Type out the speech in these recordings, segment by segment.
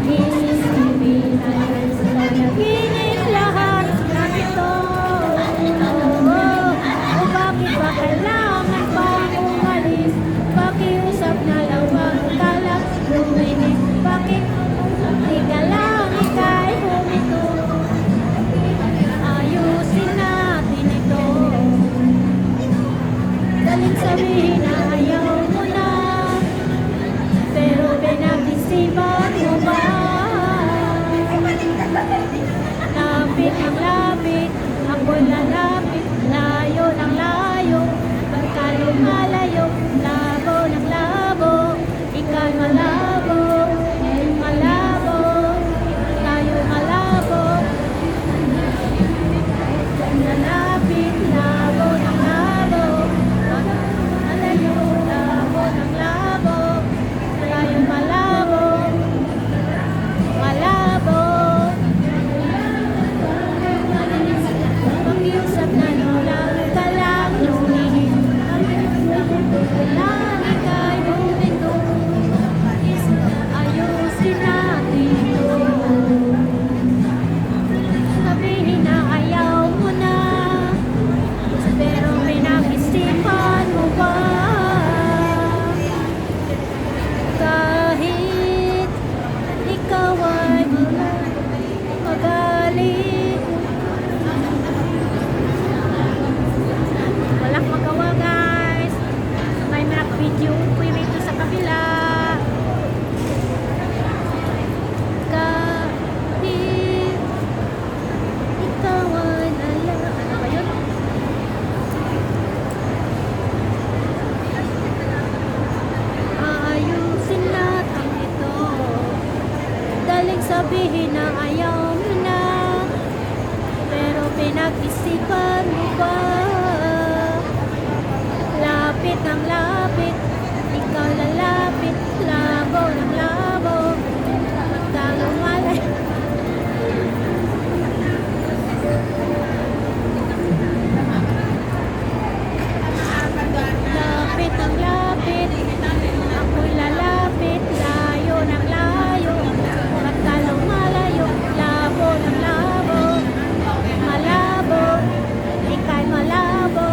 Isipin natin sa panaginip lahat ng ito. O bakit ba kailangan pang umalis? Pakiusap na lang wag kalap luminis. Bakit di ka lang ika'y humito? Ayusin natin ito. Daling sabihin na ayaw mo na, pero pinag-isipan mo ba? Lapit ang lapit, ako'y lalapit, layo ng layo, pagka lumalayo, labo ng labo, ika'y malabo, malabo, tayo malabo. Lalapit, labo ng labo, malayo, labo ng labo, tayo malabo, malabo. Pakiusap na lang ka lang lumihit, lang ika'y bumito. Ayusin natin ito. Sabihin na ayaw mo na, pero pinag-isipan mo ba? Kahit ikaw ay magaling, walang magawa guys. May mga video ko rito sa kabila. Kahit ikaw ay ano ba yun? Aayusin natin ito. Daling sabihin na ayaw mo na, pero pinag-isipan mo ba? Lapit ng lapit, ikaw lalapit, labo ng labo, pagka lumalay. Lapit ng lapit, ako'y lalapit, layo ng layo, pagka lumalayo, labo ng labo, malabo, ika'y malabo.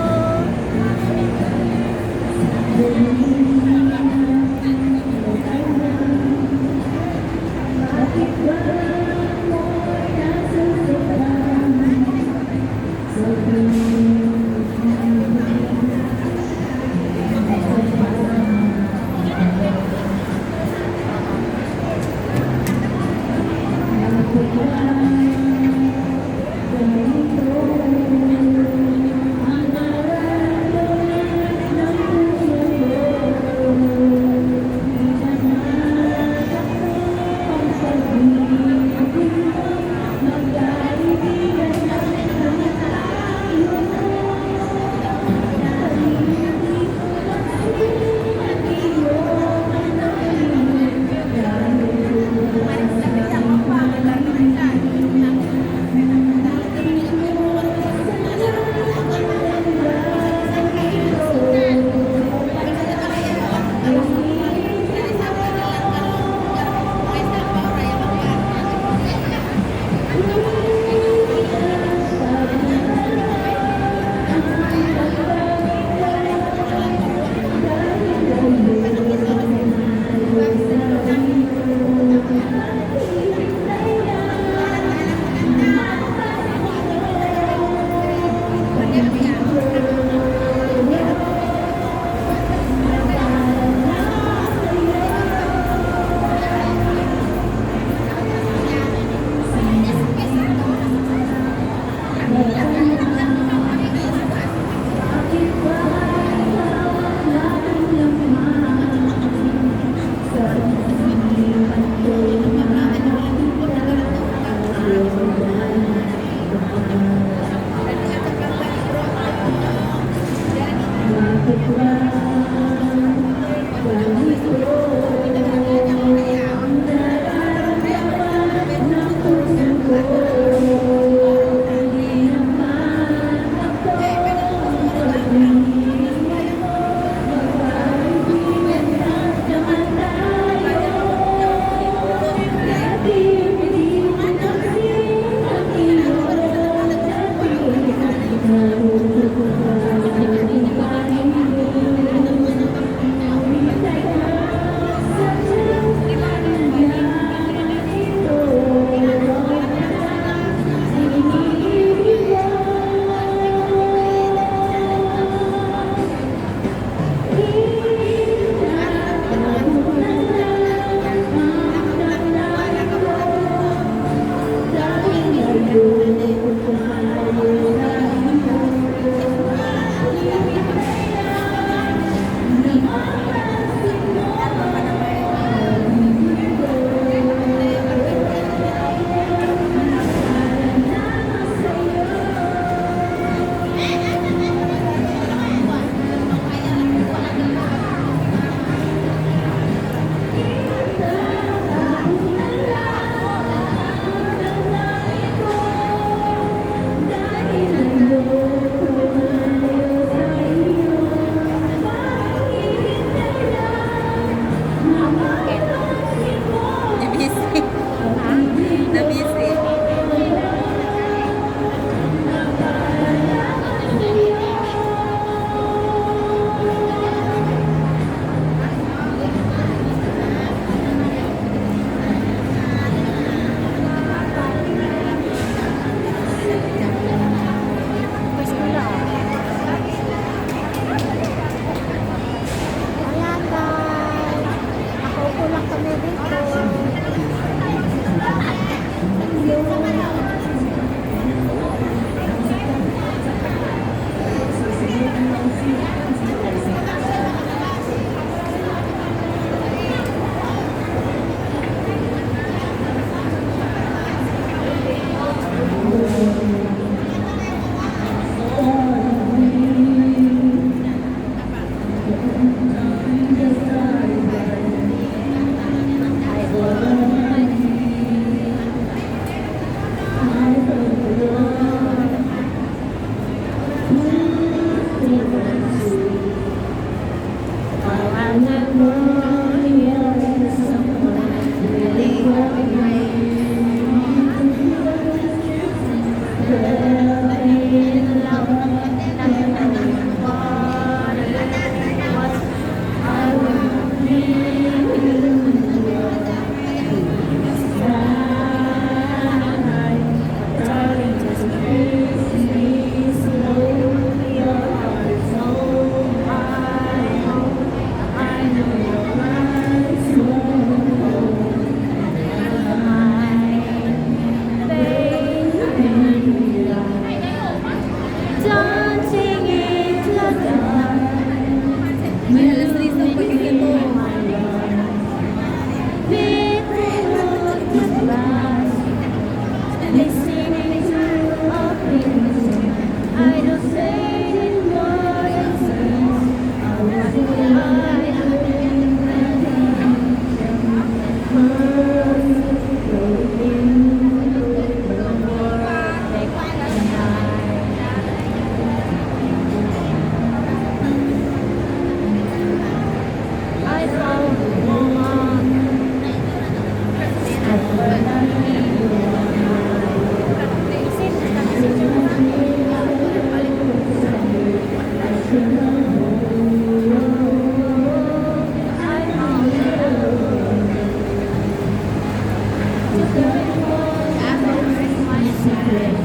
my secret.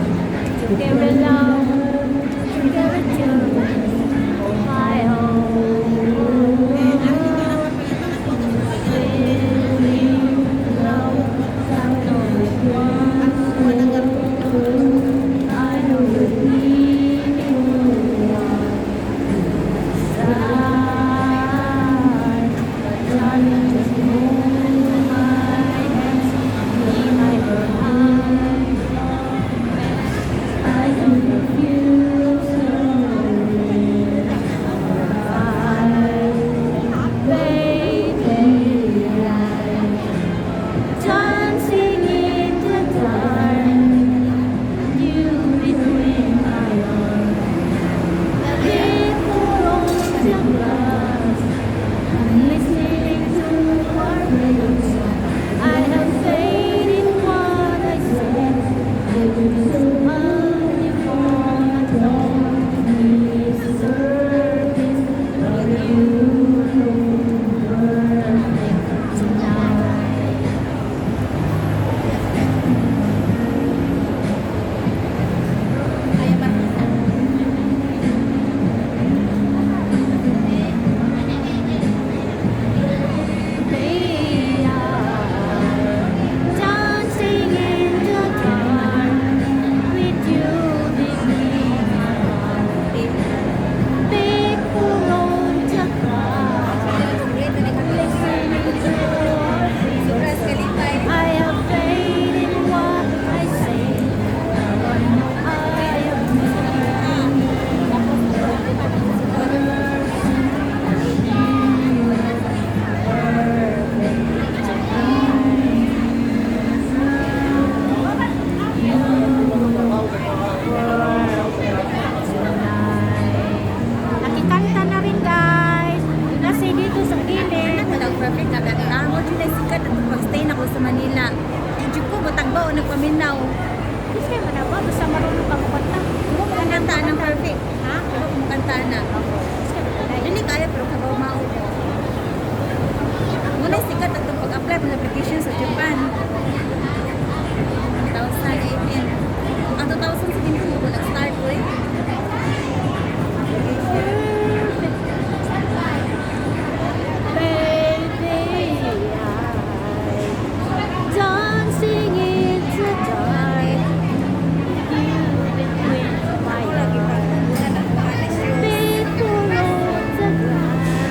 Together love, together joy, my home. I know you need dancing in the dark, you between my arms. A little on the glass, I'm listening to our music. I have faith in what I said. There is money for me, service of you. Tonight. They are dancing in the dark with you between my arms. Big pull on the cloud, listening to our music. I have faith in what I say. I have nakikanta na rin guys. Nasa dito sa gilid. Perfect na ako din ay sikat at pag-stay na ko sa Manila. Medyo ko matagbaw o nagpaminaw. Kasi kayo manaba, basta marunong kang kumanta. Kumakantaan ng perfect. Ha? Kumakantaan na. Kasi kayo manaba. Hindi kaya pero kabaw mao ko. Muna sikat at pag-apply ng application sa Japan. 2018. Ang 2017 ko nag-start ko eh. Baby, dancing in the dark, you between my arms. People on the ground,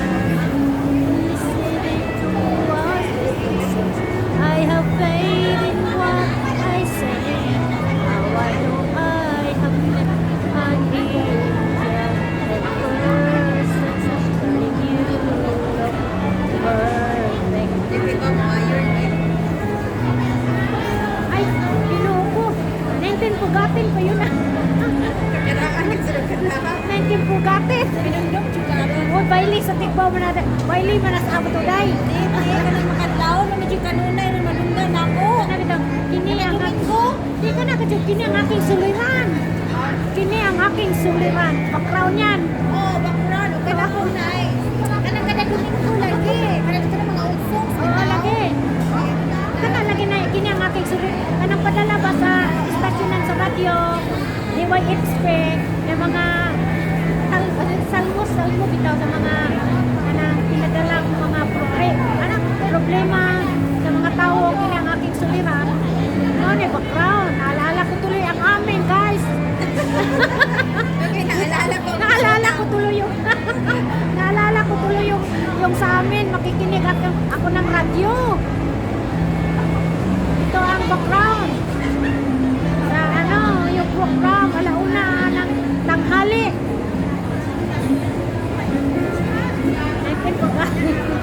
listening to our voices. I have faith in what I say. Now I know I have met an angel and persons telling you look perfect. Hindi ko ma-iron eh. Ay, pinuho ko. 19 pugatin pa yun ah. Kailangan ka sila kailangan. 19 pugatin. Pinundok juga ako. O, baili sa tikbaw mo natin. Baili mo na sa abo to, day. Hindi ka na makadlaw na medyo kanunay na malunggan ako. Sabi daw, kini ang Domingo. Di ka nakadyo, kini ang aking suliran. Kini ang aking suliran. Background yan. Oh, background. Okay na ako na eh. Kanang Domingo lagi. Kanang ka na mga old songs. Oo, lagi. Kana lagi na, kini ang aking suliran. Kanang padala ba sa istasyonan sa radyo, DYXP, yung mga salmo bitaw sa mga kanang pinadalang mga problema sa mga tao, kini ang aking suliran. Noon eh, background. Naalala ko tuloy ang amin, guys. Okay, naalala ko. Naalala ko tuloy yung naalala ko tuloy yung sa amin, makikinig ako ng radyo. Ito ang background. Sa ano, yung program, alauna ng tanghali. Ay, pinpagkain.